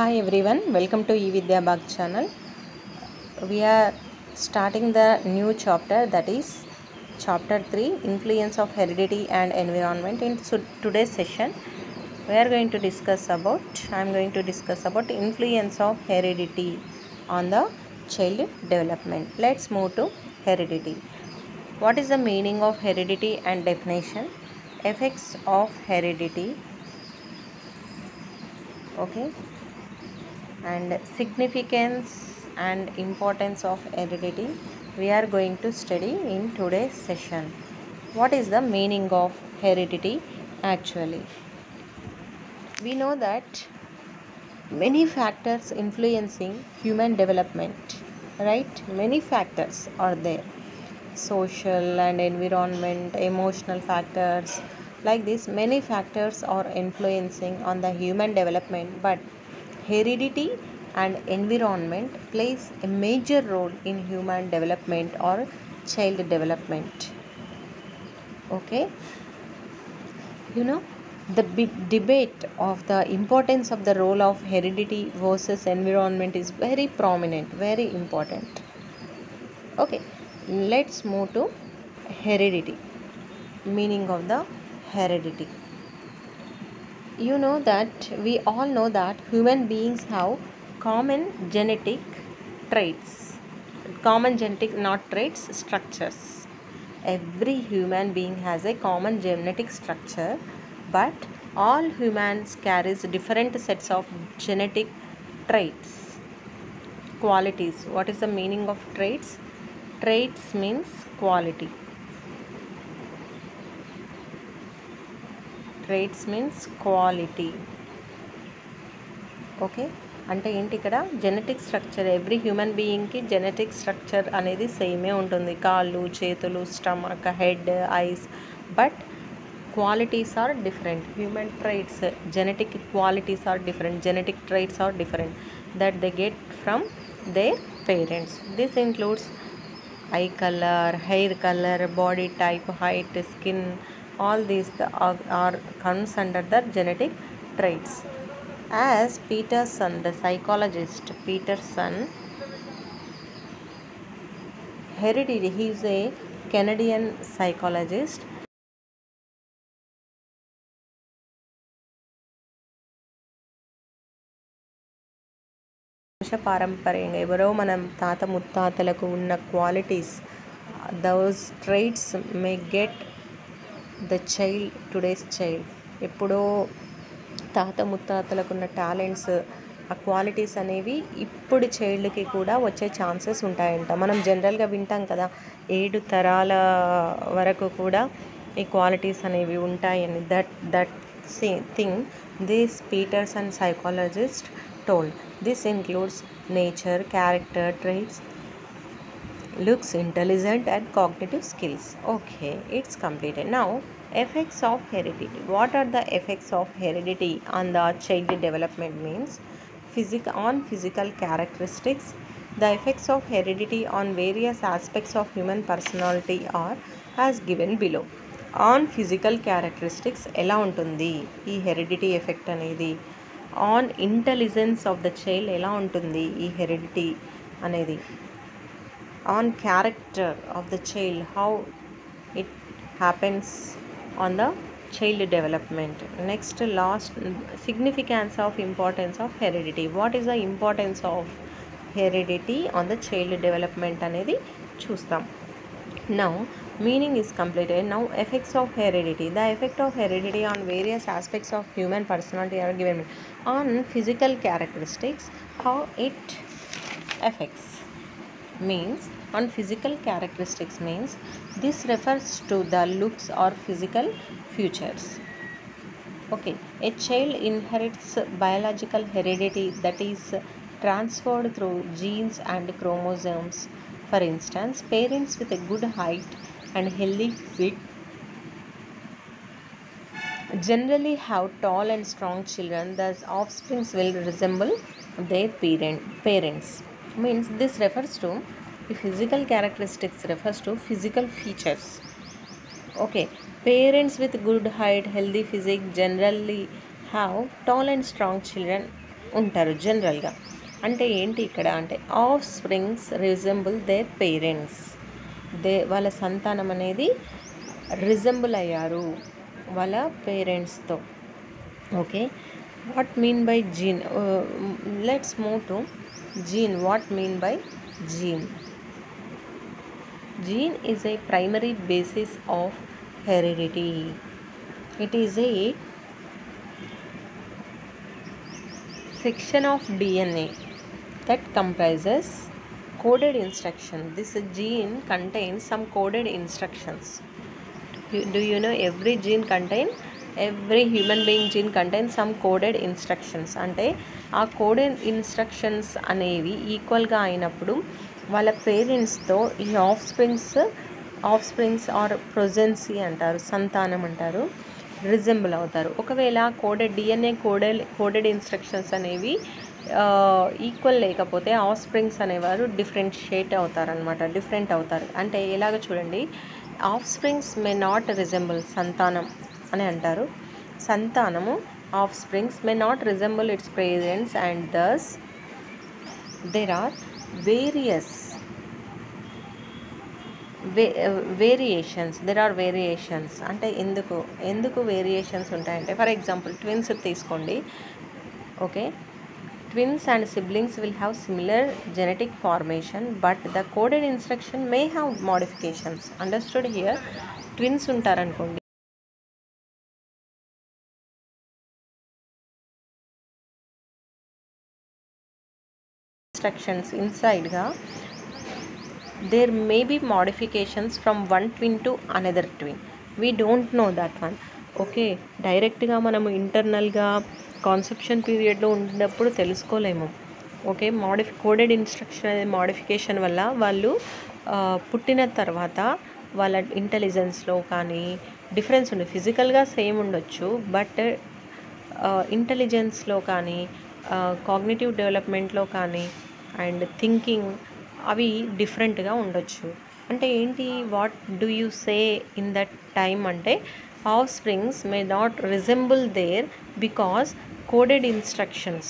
Hi everyone, welcome to eVidya Bag channel. We are starting the new chapter, that is chapter 3, Influence of Heredity and Environment. In today's session I am going to discuss about influence of heredity on the child development. Let's move to heredity. What is the meaning of heredity and definition? Effects of heredity, okay, and significance and importance of heredity we are going to study in today's session. What is the meaning of heredity actually? We know that many factors influencing human development, right? Many factors are there: social and environment, emotional factors, like this. Many factors are influencing on the human development, but heredity and environment plays a major role in human development or child development. Okay, you know, the big debate of the importance of the role of heredity versus environment is very prominent, very important. Okay, let's move to heredity. Meaning of the heredity. You know that we all know that human beings have common genetic traits. Common genetic, not traits, structures. Every human being has a common genetic structure, but all humans carries different sets of genetic traits, qualities. What is the meaning of traits? Traits means quality. Traits means quality. Okay, అంటే ఏంటి ఇక్కడ genetic structure, every human బీయింగ్కి genetic structure అనేది సేమే ఉంటుంది. కాళ్ళు, చేతులు, stomach, head, eyes, but qualities are different. Human traits, genetic qualities are different, genetic traits are different that they get from their parents. This includes eye color, hair color, body type, height, skin. All these are comes under the genetic traits. As Peterson, the psychologist Peterson, heredity, he is a Canadian psychologist. వంశపారంపర్యంగా ఎవరో మనం తాత ముత్తాతలకు ఉన్న qualities, those traits may get the child, today's child. ఎప్పుడో తాత ముత్తాతలకు ఉన్న టాలెంట్స్, ఆ క్వాలిటీస్ అనేవి ఇప్పుడు చైల్డ్కి కూడా వచ్చే ఛాన్సెస్ ఉంటాయంట. మనం జనరల్గా వింటాం కదా, 7 తరాల వరకు కూడా ఈ క్వాలిటీస్ అనేవి ఉంటాయని. That thing this Peterson psychologist told. This includes nature, character traits, looks, intelligence and cognitive skills. Okay, it's completed. Now, effects of heredity. What are the effects of heredity on the child development means? Physical characteristics. The effects of heredity on various aspects of human personality are as given below. On physical characteristics ఎలా ఉంటుంది ఈ heredity effect అనేది? On intelligence of the child ఎలా ఉంటుంది ఈ heredity అనేది? On character of the child, how it happens on the child development. Next, last, significance of importance of heredity. What is the importance of heredity on the child development అనేది చూస్తాం. Now, meaning is completed. Now, effects of heredity. The effect of heredity on various aspects of human personality are given. On physical characteristics, how it affects means, on physical characteristics means, this refers to the looks or physical features. Okay, a child inherits biological heredity that is transferred through genes and chromosomes. For instance, parents with a good height and healthy physique generally have tall and strong children. Thus, offspring will resemble their parents. Means this refers to, the physical characteristics refers to physical features. Okay, parents with good height, healthy physique generally have tall and strong children. ఉంటారు జనరల్గా. అంటే ఏంటి ఇక్కడ అంటే offsprings resemble their parents, వాళ్ళ సంతానం అనేది resemble అయ్యారు వాళ్ళ పేరెంట్స్తో. Okay, what mean by gene? Let's move to gene. What mean by gene? Gene is a primary basis of heredity. It is a section of DNA that comprises coded instructions. This gene contains some coded instructions. Do you know every human being gene contains some coded instructions? అంటే ఆ coded instructions అనేవి ఈక్వల్గా అయినప్పుడు వాళ్ళ పేరెంట్స్తో ఈ of springs are ప్రొజెన్సీ అంటారు, సంతానం అంటారు, రిజెంబుల్ అవుతారు. ఒకవేళ డిఎన్ఏ కోడెడ్ ఇన్స్ట్రక్షన్స్ అనేవి ఈక్వల్ లేకపోతే ఆఫ్ స్ప్రింగ్స్ అనేవారు డిఫరెంట్ అవుతారు. అంటే ఎలాగ చూడండి, of springs may not resemble, సంతానం అని అంటారు. సంతానము of springs may not resemble its parents and thus there are variations. అంటే ఎందుకు వేరియేషన్స్ ఉంటాయంటే, ఫర్ ఎగ్జాంపుల్ ట్విన్స్ తీసుకోండి. Okay, twins and siblings will have similar genetic formation, but the coded instruction may have modifications. Understood here? Twins ఉంటారనుకోండి, instructions inside గా there may be modifications from one twin to another twin. We don't know that one. Okay, డైరెక్ట్గా మనము ఇంటర్నల్గా conception పీరియడ్లో ఉన్నప్పుడు తెలుసుకోలేము. Okay, coded instruction modification వల్ల వాళ్ళు పుట్టిన తర్వాత వాళ్ళ ఇంటెలిజెన్స్లో కానీ డిఫరెన్స్ ఉంది. ఫిజికల్గా సేమ్ ఉండొచ్చు, బట్ ఇంటెలిజెన్స్లో కానీ కాగ్నిటివ్ డెవలప్మెంట్లో కానీ అండ్ థింకింగ్ అవి డిఫరెంట్గా ఉండొచ్చు. అంటే ఏంటి, what do you say in that time అంటే of springs may not resemble their because coded instructions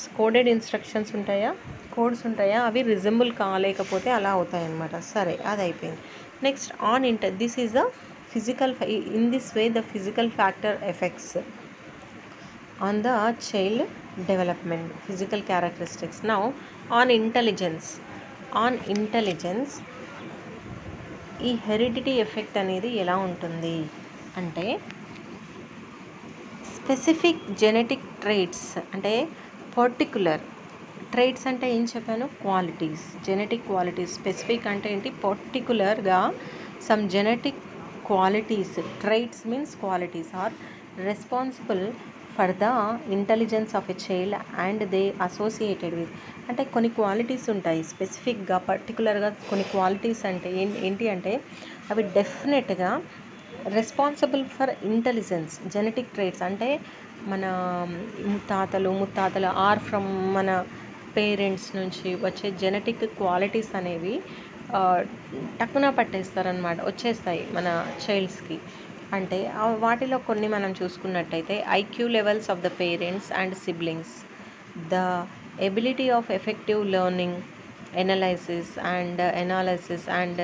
codes ఉంటాయా, అవి రిజెంబుల్ కాలేకపోతే అలా అవుతాయి అన్నమాట. సరే, అది అయిపోయింది. Next this is the physical, in this way the physical factor effects on the child development, physical characteristics. Now on intelligence ఈ heredity effect అనేది ఎలా ఉంటుంది అంటే, స్పెసిఫిక్ జెనెటిక్ ట్రైట్స్ అంటే పర్టికులర్ ట్రైట్స్ అంటే ఏం చెప్పాను, క్వాలిటీస్, జెనెటిక్ క్వాలిటీస్. స్పెసిఫిక్ అంటే ఏంటి, పర్టికులర్గా some genetic qualities, traits means qualities are responsible for the intelligence of a child and they associated with. అంటే కొన్ని క్వాలిటీస్ ఉంటాయి స్పెసిఫిక్గా, పర్టికులర్గా కొన్ని క్వాలిటీస్ అంటే ఏంటి అంటే అవి డెఫినెట్గా responsible for intelligence. Genetic traits అంటే మన ముత్తాతలు ఆర్ ఫ్రమ్ మన పేరెంట్స్ నుంచి వచ్చే జెనెటిక్ క్వాలిటీస్ అనేవి టక్కున పట్టేస్తారనమాట, వచ్చేస్తాయి మన చైల్డ్స్కి. అంటే వాటిలో కొన్ని మనం చూసుకున్నట్టయితే IQ levels of the parents and siblings, the ability of effective learning, analysis and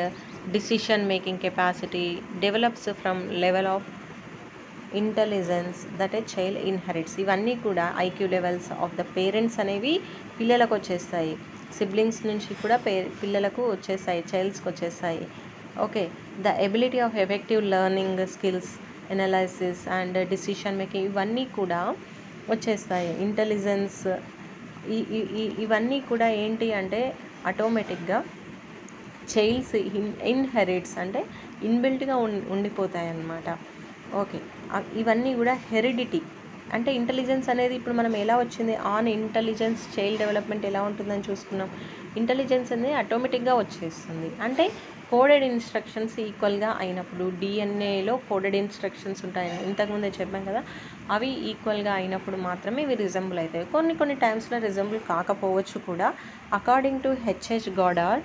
decision making capacity develops from level of intelligence that a child inherits. ఇవన్నీ కూడా IQ levels of the parents అనేవి పిల్లలకు వచ్చేస్తాయి, siblings నుంచి కూడా పిల్లలకు వచ్చేస్తాయి, చైల్డ్స్కి వచ్చేస్తాయి. Okay, the ability of effective learning skills, analysis and decision making ఇవన్నీ కూడా వచ్చేస్తాయి. ఇంటెలిజెన్స్ ఇవన్నీ కూడా ఏంటి అంటే ఆటోమేటిక్గా చైల్డ్స్ ఇన్హెరిట్స్ అంటే ఇన్బిల్ట్గా ఉండిపోతాయి అన్నమాట. ఓకే, ఇవన్నీ కూడా హెరిడిటీ అంటే ఇంటెలిజెన్స్ అనేది ఇప్పుడు మనం ఎలా వచ్చింది, ఆన్ ఇంటెలిజెన్స్ చైల్డ్ డెవలప్మెంట్ ఎలా ఉంటుందని చూసుకున్నాం. ఇంటెలిజెన్స్ అనేది ఆటోమేటిక్గా వచ్చేస్తుంది. అంటే కోడెడ్ ఇన్స్ట్రక్షన్స్ ఈక్వల్గా అయినప్పుడు, డిఎన్ఏలో కోడెడ్ ఇన్స్ట్రక్షన్స్ ఉంటాయని ఇంతకుముందే చెప్పాం కదా, అవి ఈక్వల్గా అయినప్పుడు మాత్రమే ఇవి రిజెంబుల్ అవుతాయి. కొన్ని టైమ్స్లో రిజెంబుల్ కాకపోవచ్చు కూడా. According to HH Goddard,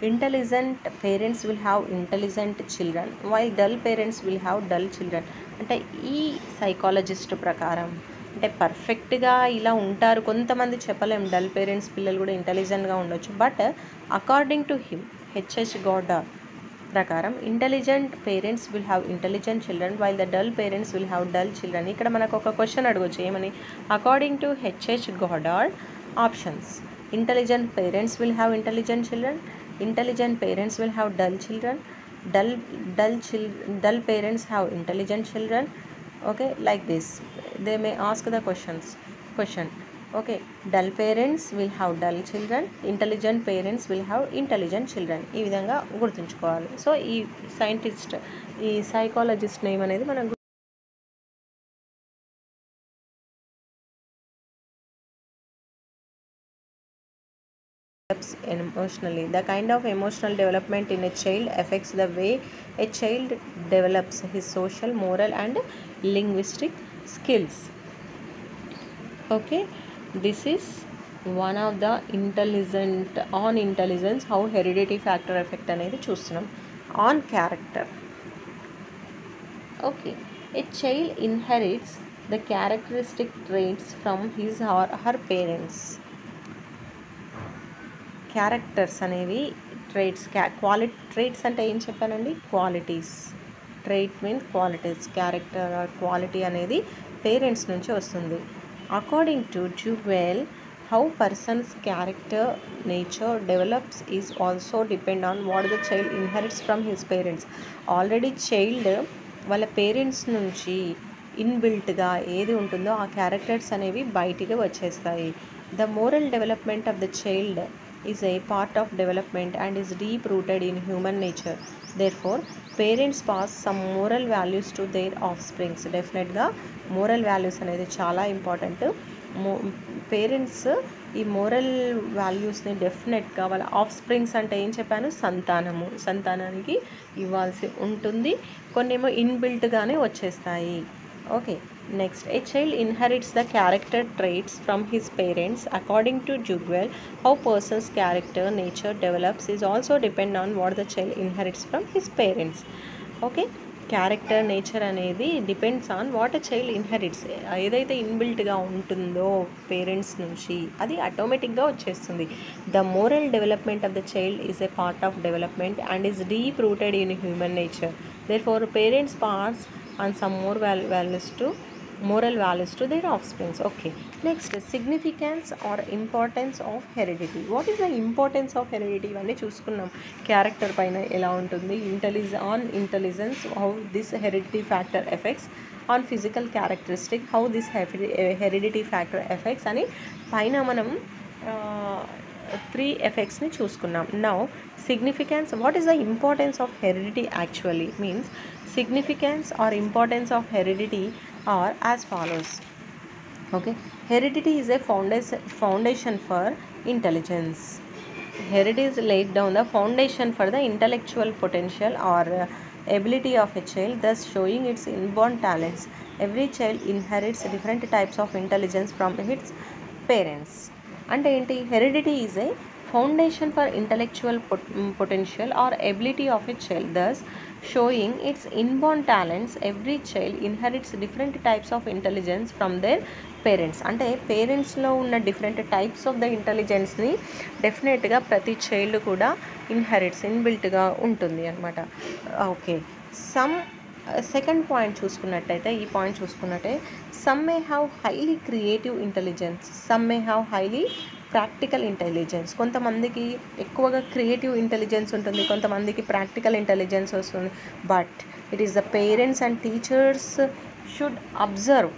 intelligent parents will have intelligent children while dull parents will have dull children. అంటే ఈ సైకాలజిస్ట్ ప్రకారం అంటే పర్ఫెక్ట్గా ఇలా ఉంటారు కొంతమంది, చెప్పలేం. డల్ పేరెంట్స్ పిల్లలు కూడా ఇంటెలిజెంట్గా ఉండొచ్చు. But according to him, HH Goddard ప్రకారం intelligent parents will have intelligent children while the dull parents will have dull children. ఇక్కడ మనకు ఒక క్వశ్చన్ అడగొచ్చు, ఏమని? According to HH Goddard options: intelligent parents will have intelligent children, intelligent parents will have dull children, dull parents have intelligent children. Okay, like this they may ask the question. Okay, dull parents will have dull children, intelligent parents will have intelligent children. ఈ విధంగా గుర్తుంచుకోవాలి. So ఈ scientist, ఈ psychologist name అనేది మనం emotionally. The kind of emotional development in a child affects the way a child develops his social, moral and linguistic skills. Okay, this is one of the intelligence how heredity factor effect అనేది చూస్తున్నాం. On character. Okay, a child inherits the characteristic traits from his or her parents. Characters అనేవి traits, traits అంటే ఏం చెప్పానండి? Qualities. Trait means qualities. Character or quality అనేది parents నుంచి వస్తుంది. According to డ్యూవెల్, how persons character nature develops is also depend on what the child inherits from his parents. Already child వాళ్ళ parents నుంచి ఇన్బిల్ట్గా ఏది ఉంటుందో ఆ క్యారెక్టర్స్ అనేవి బయటికి వచ్చేస్తాయి. The moral development of the child is a part of development and is deep rooted in human nature. Therefore, parents pass some moral values to their offsprings. Definitely గా moral values అనేది చాలా important. Parents ఈ moral వాల్యూస్ని డెఫినెట్గా వాళ్ళ of springs అంటే ఏం చెప్పాను? సంతానానికి ఇవ్వాల్సి ఉంటుంది. కొన్ని ఏమో ఇన్బిల్ట్గానే వచ్చేస్తాయి. Okay, next, a child inherits the character traits from his parents. According to Jugwell, how person's character nature develops is also depend on what the child inherits from his parents. Okay, character nature అనేది depends on what a child inherits. ఏదైతే ఇన్బిల్ట్గా ఉంటుందో parents నుంచి అది ఆటోమేటిక్గా వచ్చేస్తుంది. The moral development of the child is a part of development and is deep rooted in human nature. Therefore parents pass on some more moral values to their offsprings. Okay, next, significance or importance of heredity. What is the importance of heredity? ఇవన్నీ చూసుకున్నాం. Character పైన ఎలా ఉంటుంది, intelligence, how this heredity factor affects on physical characteristic, how this heredity factor affects అని పైన మనం 3 effects ని చూసుకున్నాం. Now significance, what is the importance of heredity actually means? Significance or importance of heredity are as follows. Okay, heredity is a foundation for intelligence. Heredity is laid down the foundation for the intellectual potential or ability of a child, thus showing its inborn talents. Every child inherits different types of intelligence from its parents. అంటే ఏంటి? heredity is a foundation for intellectual potential or ability of a child, thus showing its inborn talents. Every child inherits different types of intelligence from their parents. అంటే పేరెంట్స్లో ఉన్న different types of the ఇంటెలిజెన్స్ని డెఫినెట్గా ప్రతి child కూడా ఇన్బిల్ట్గా ఉంటుంది అనమాట. Okay, second point చూసుకున్నట్టయితే, ఈ point చూసుకున్నట్టే, some may have highly creative intelligence, some may have highly practical intelligence. కొంతమందికి ఎక్కువగా క్రియేటివ్ ఇంటెలిజెన్స్ ఉంటుంది, కొంతమందికి ప్రాక్టికల్ ఇంటెలిజెన్స్ వస్తుంది. But it is the parents and teachers should observe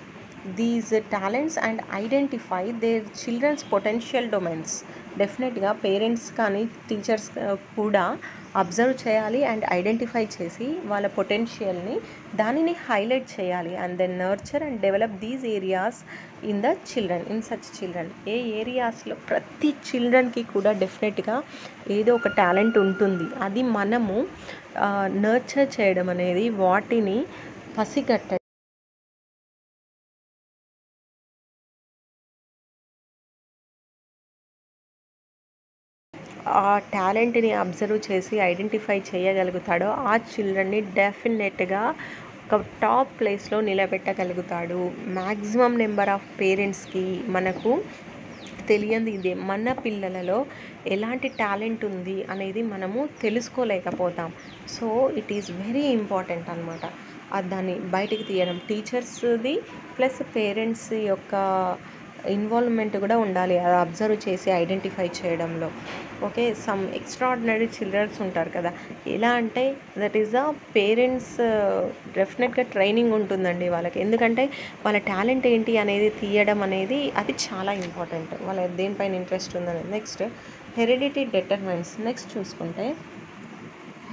these talents and identify their children's potential domains. డెఫినెట్గా parents కానీ teachers కూడా observe చేయాలి and identify చేసి వాళ్ళ పొటెన్షియల్ని దానిని హైలైట్ చేయాలి. And then nurture and develop these areas in the children, in such children. ఏ ఏరియాస్లో ప్రతి చిల్డ్రన్కి కూడా డెఫినెట్గా ఏదో ఒక టాలెంట్ ఉంటుంది. అది మనము నర్చర్ చేయడం అనేది, వాటిని పసిగట్ట ఆ టాలెంట్ని అబ్జర్వ్ చేసి ఐడెంటిఫై చేయగలుగుతాడో ఆ చిల్డ్రన్ని డెఫినెట్గా ఒక టాప్ ప్లేస్లో నిలబెట్టగలుగుతాడు. మ్యాక్సిమం నెంబర్ ఆఫ్ పేరెంట్స్కి మనకు తెలియంది ఇదే, మన పిల్లలలో ఎలాంటి టాలెంట్ ఉంది అనేది మనము తెలుసుకోలేకపోతాం. So it is very important అనమాట. దాన్ని బయటికి తీయడం టీచర్స్ది ప్లస్ పేరెంట్స్ యొక్క ఇన్వాల్వ్మెంట్ కూడా ఉండాలి, అది అబ్జర్వ్ చేసి ఐడెంటిఫై చేయడంలో. ఓకే, సమ్ ఎక్స్ట్రాడినరీ చిల్డ్రన్స్ ఉంటారు కదా, ఎలా అంటే దట్ ఈస్ ద పేరెంట్స్ డెఫినెట్గా ట్రైనింగ్ ఉంటుందండి వాళ్ళకి. ఎందుకంటే వాళ్ళ టాలెంట్ ఏంటి అనేది తీయడం అనేది అది చాలా ఇంపార్టెంట్, వాళ్ళ దేనిపైన ఇంట్రెస్ట్ ఉందనేది. Next heredity determines. నెక్స్ట్ చూసుకుంటే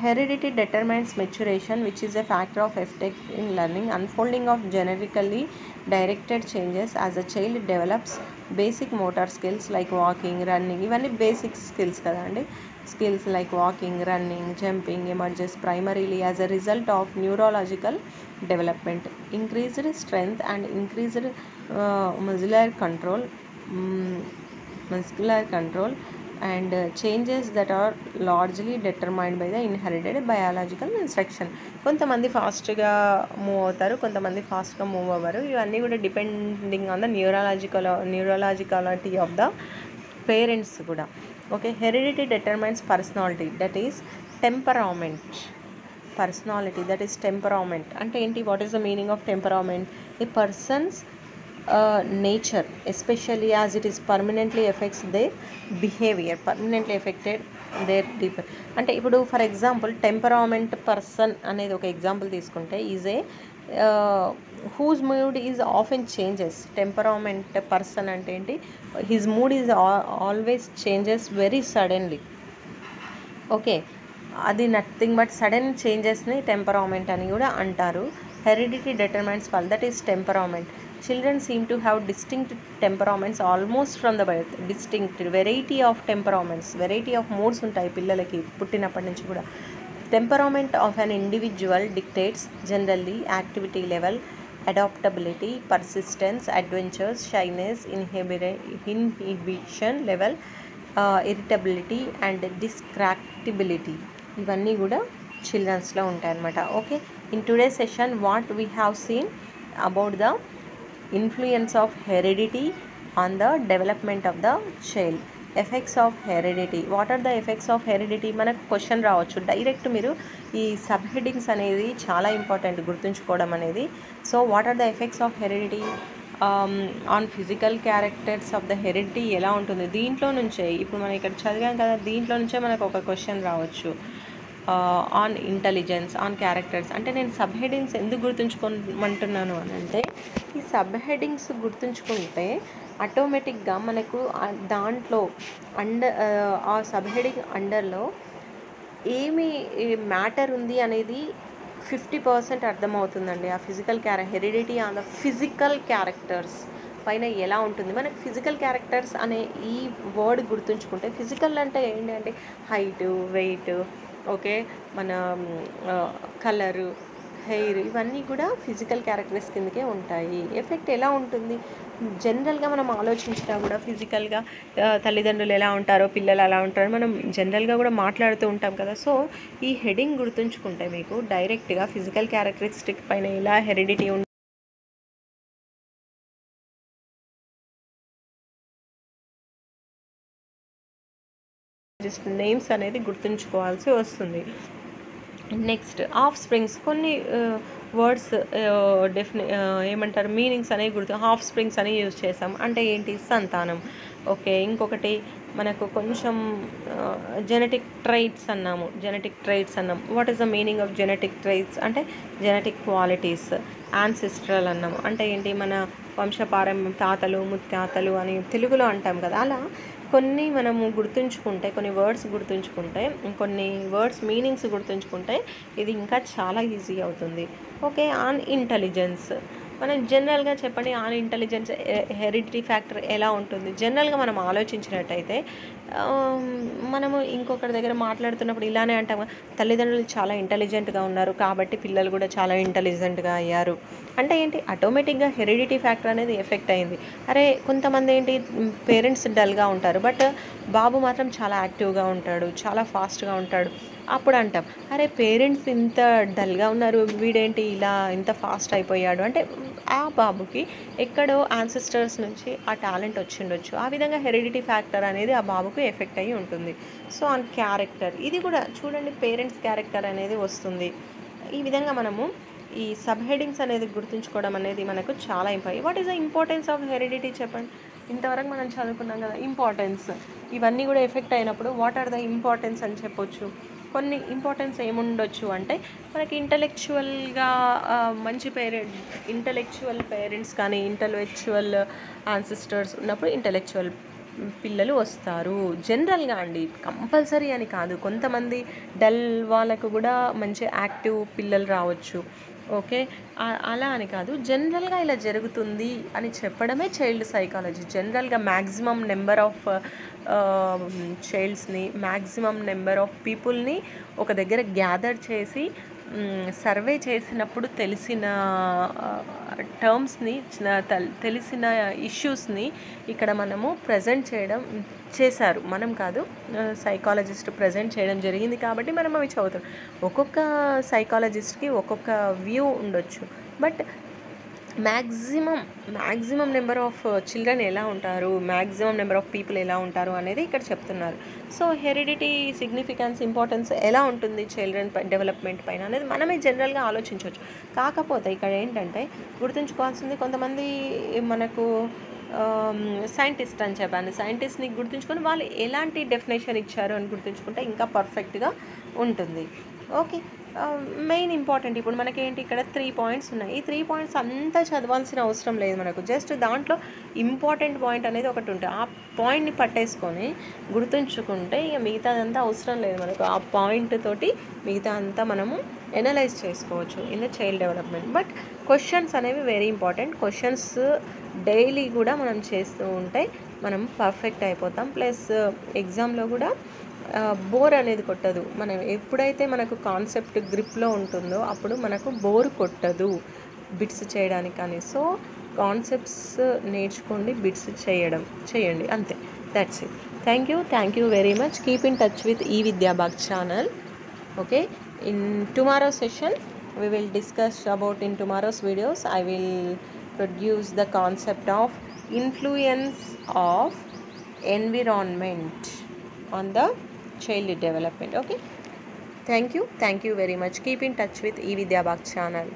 heredity determines maturation, which is a factor of effect in learning. Unfolding of generically directed changes as a child develops basic motor skills like walking, running. Ivanni basic skills kada andi. Skills like walking, running, jumping emerges primarily as a result of neurological development. Increased strength and increased muscular control and changes that are largely determined by the inherited biological instruction. కొంతమంది ఫాస్ట్గా move అవుతారు, కొంతమంది ఫాస్ట్గా move అవ్వరు. ఇవన్నీ కూడా depending on the neurologicality of the parents కూడా. Okay, heredity determines personality, that is temperament. Personality that is temperament అంటే ఏంటి? What is the meaning of temperament? A person's nature, especially as it is permanently affects their behavior, permanently affected their deeper. అంటే ఇప్పుడు for example టెంపరామెంట్ person అనేది ఒక example తీసుకుంటే is a whose mood is often changes. Temperament person అంటే ఏంటి? His mood is always changes very suddenly. Okay, అది nothing but sudden చేంజెస్ని temperament అని కూడా అంటారు. Heredity determines pull, that is temperament. Children seem to have distinct temperaments almost from the birth. Distinct variety of temperaments, variety of moods ఉంటాయి పిల్లలకి పుట్టినప్పటి నుంచి కూడా. Temperament of an individual dictates generally activity level, adaptability, persistence, adventures, shyness, inhibition level, irritability and distractibility. ఇవన్నీ కూడా చిల్డ్రన్స్లో ఉంటాయి అన్నమాట. Okay, in today session what we have seen about the influence of heredity on the development of the child. Effects of heredity. What are the effects of heredity? మనకు question రావచ్చు direct. మీరు ఈ sub headings అనేది చాలా important గుర్తుంచుకోవడం అనేది. So what are the effects of heredity on physical characters of the heredity ఎలా ఉంటుంది? దీంట్లో నుంచే ఇప్పుడు మనం ఇక్కడ చదివాం కదా, దీంట్లో నుంచే మనకు ఒక క్వశ్చన్ రావచ్చు. On intelligence, on characters. అంటే నేను సబ్ హెడ్డింగ్స్ ఎందుకు గుర్తుంచుకోమంటున్నాను అని అంటే, ఈ సబ్ హెడ్డింగ్స్ గుర్తుంచుకుంటే ఆటోమేటిక్గా మనకు దాంట్లో ఆ సబ్ హెడ్డింగ్ అండర్లో ఏమి మ్యాటర్ ఉంది అనేది 50% అర్థమవుతుందండి. ఆ physical heredity on the physical characters పైన ఎలా ఉంటుంది. మనకు ఫిజికల్ క్యారెక్టర్స్ అనే ఈ వర్డ్ గుర్తుంచుకుంటే, ఫిజికల్ అంటే ఏంటి అంటే హైటు, వెయిట్, ఓకే, మన కలరు, హెయిర్, ఇవన్నీ కూడా ఫిజికల్ క్యారెక్టర్స్ కిందకే ఉంటాయి. ఎఫెక్ట్ ఎలా ఉంటుంది? జనరల్గా మనం ఆలోచించినా కూడా ఫిజికల్గా తల్లిదండ్రులు ఎలా ఉంటారో పిల్లలు ఎలా ఉంటారో మనం జనరల్గా కూడా మాట్లాడుతూ ఉంటాం కదా. సో ఈ హెడ్డింగ్ గుర్తుంచుకుంటే మీకు డైరెక్ట్గా ఫిజికల్ క్యారెక్టరిస్టిక్ పైన ఎలా హెరిడిటీ జస్ట్ నేమ్స్ అనేది గుర్తుంచుకోవాల్సి వస్తుంది. Next of springs. కొన్ని వర్డ్స్ ఏమంటారు మీనింగ్స్ అనేవి హాఫ్ స్ప్రింగ్స్ అని యూజ్ చేసాం. అంటే ఏంటి? సంతానం. ఓకే, ఇంకొకటి మనకు కొంచెం జెనెటిక్ ట్రైట్స్ అన్నాము. What is the meaning of genetic traits? అంటే జెనెటిక్ క్వాలిటీస్. యాన్సిస్ట్రల్ అన్నాము. అంటే ఏంటి? మన వంశపారంపర్యం, తాతలు ముత్తాతలు అని తెలుగులో అంటాం కదా. అలా కొన్ని మనము గుర్తుంచుకుంటే, కొన్ని వర్డ్స్ గుర్తుంచుకుంటే, కొన్ని వర్డ్స్ మీనింగ్స్ గుర్తుంచుకుంటే ఇది ఇంకా చాలా ఈజీ అవుతుంది. Okay, on intelligence. మనం జనరల్గా చెప్పండి, ఆన్ ఇంటెలిజెన్స్ హెరిడిటీ ఫ్యాక్టర్ ఎలా ఉంటుంది? జనరల్గా మనం ఆలోచించినట్టయితే మనము ఇంకొకరి దగ్గర మాట్లాడుతున్నప్పుడు ఇలానే అంటాం, తల్లిదండ్రులు చాలా ఇంటెలిజెంట్గా ఉన్నారు కాబట్టి పిల్లలు కూడా చాలా ఇంటెలిజెంట్గా అయ్యారు. అంటే ఏంటి? ఆటోమేటిక్గా హెరిడిటీ ఫ్యాక్టర్ అనేది ఎఫెక్ట్ అయింది. అరే కొంతమంది ఏంటి, పేరెంట్స్ డల్గా ఉంటారు బట్ బాబు మాత్రం చాలా యాక్టివ్గా ఉంటాడు, చాలా ఫాస్ట్గా ఉంటాడు. అప్పుడు అంటాం, అరే పేరెంట్స్ ఇంత డల్గా ఉన్నారు, వీడేంటి ఇలా ఇంత ఫాస్ట్ అయిపోయాడు అంటే ఆ బాబుకి ఎక్కడో యాన్సిస్టర్స్ నుంచి ఆ టాలెంట్ వచ్చిండొచ్చు. ఆ విధంగా హెరిడిటీ ఫ్యాక్టర్ అనేది ఆ బాబుకు ఎఫెక్ట్ అయ్యి ఉంటుంది. సో ఆ క్యారెక్టర్ ఇది కూడా చూడండి, పేరెంట్స్ క్యారెక్టర్ అనేది వస్తుంది. ఈ విధంగా మనము ఈ సబ్ హెడింగ్స్ అనేది గుర్తుంచుకోవడం అనేది మనకు చాలా important. What is the importance of heredity చెప్పండి. ఇంతవరకు మనం చదువుకున్నాం కదా ఇంపార్టెన్స్, ఇవన్నీ కూడా ఎఫెక్ట్ అయినప్పుడు వాట్ ఆర్ ద ఇంపార్టెన్స్ అని చెప్పొచ్చు. కొన్ని ఇంపార్టెన్స్ ఏముండొచ్చు అంటే మనకి ఇంటలెక్చువల్గా మంచి ఇంటలెక్చువల్ పేరెంట్స్ కానీ ఇంటలెక్చువల్ యాన్సిస్టర్స్ ఉన్నప్పుడు ఇంటలెక్చువల్ పిల్లలు వస్తారు జనరల్గా అండి, కంపల్సరీ అని కాదు. కొంతమంది డల్ వాళ్ళకు కూడా మంచి యాక్టివ్ పిల్లలు రావచ్చు. ఓకే, అలా అని కాదు, జనరల్గా ఇలా జరుగుతుంది అని చెప్పడమే చైల్డ్ సైకాలజీ. జనరల్గా మ్యాక్సిమం నెంబర్ ఆఫ్ చైల్డ్స్ని, మ్యాక్సిమం నెంబర్ ఆఫ్ పీపుల్ని ఒక దగ్గర గ్యాదర్ చేసి సర్వే చేసినప్పుడు తెలిసిన టర్మ్స్ని, తెలిసిన ఇష్యూస్ని ఇక్కడ మనము ప్రజెంట్ చేశారు. మనం కాదు, సైకాలజిస్ట్ ప్రజెంట్ చేయడం జరిగింది కాబట్టి మనం అవి చదువుతాం. ఒక్కొక్క సైకాలజిస్ట్కి ఒక్కొక్క వ్యూ ఉండొచ్చు. But maximum number of children ఎలా ఉంటారు, మ్యాక్సిమం నెంబర్ ఆఫ్ పీపుల్ ఎలా ఉంటారు అనేది ఇక్కడ చెప్తున్నారు. సో హెరిడిటీ సిగ్నిఫికెన్స్, ఇంపార్టెన్స్ ఎలా ఉంటుంది చిల్డ్రన్ డెవలప్మెంట్ పైన అనేది మనమే జనరల్గా ఆలోచించవచ్చు. కాకపోతే ఇక్కడ ఏంటంటే గుర్తుంచుకోవాల్సింది, కొంతమంది మనకు సైంటిస్ట్ అని చెప్పాను, సైంటిస్ట్ని గుర్తుంచుకొని వాళ్ళు ఎలాంటి డెఫినేషన్ ఇచ్చారు అని గుర్తుంచుకుంటే ఇంకా పర్ఫెక్ట్గా ఉంటుంది. ఓకే, మెయిన్ ఇంపార్టెంట్ ఇప్పుడు మనకేంటి, ఇక్కడ 3 పాయింట్స్ ఉన్నాయి. ఈ 3 పాయింట్స్ అంతా చదవాల్సిన అవసరం లేదు మనకు. జస్ట్ దాంట్లో ఇంపార్టెంట్ పాయింట్ అనేది ఒకటి ఉంటుంది. ఆ పాయింట్ని పట్టేసుకొని గుర్తుంచుకుంటే ఇక మిగతాదంతా అవసరం లేదు మనకు. ఆ పాయింట్ తోటి మిగతా అంతా మనము ఎనలైజ్ చేసుకోవచ్చు in the child development. But questions అనేవి వెరీ ఇంపార్టెంట్. క్వశ్చన్స్ డైలీ కూడా మనం చేస్తూ ఉంటే మనం పర్ఫెక్ట్ అయిపోతాం. ప్లస్ ఎగ్జామ్లో కూడా బోర్ అనేది కొట్టదు. మనం ఎప్పుడైతే మనకు కాన్సెప్ట్ గ్రిప్లో ఉంటుందో అప్పుడు మనకు బోర్ కొట్టదు బిట్స్ చేయడానికి. కానీ సో కాన్సెప్ట్స్ నేర్చుకోండి, బిట్స్ చేయండి అంతే. That's it. Thank you very much. Keep in touch with ఈ Vidyabagh channel. Okay, in tomorrow session we will discuss about, in tomorrow's videos I will produce the concept of influence of environment on the child development. Okay, thank you very much. Keep in touch with evidyabag channel.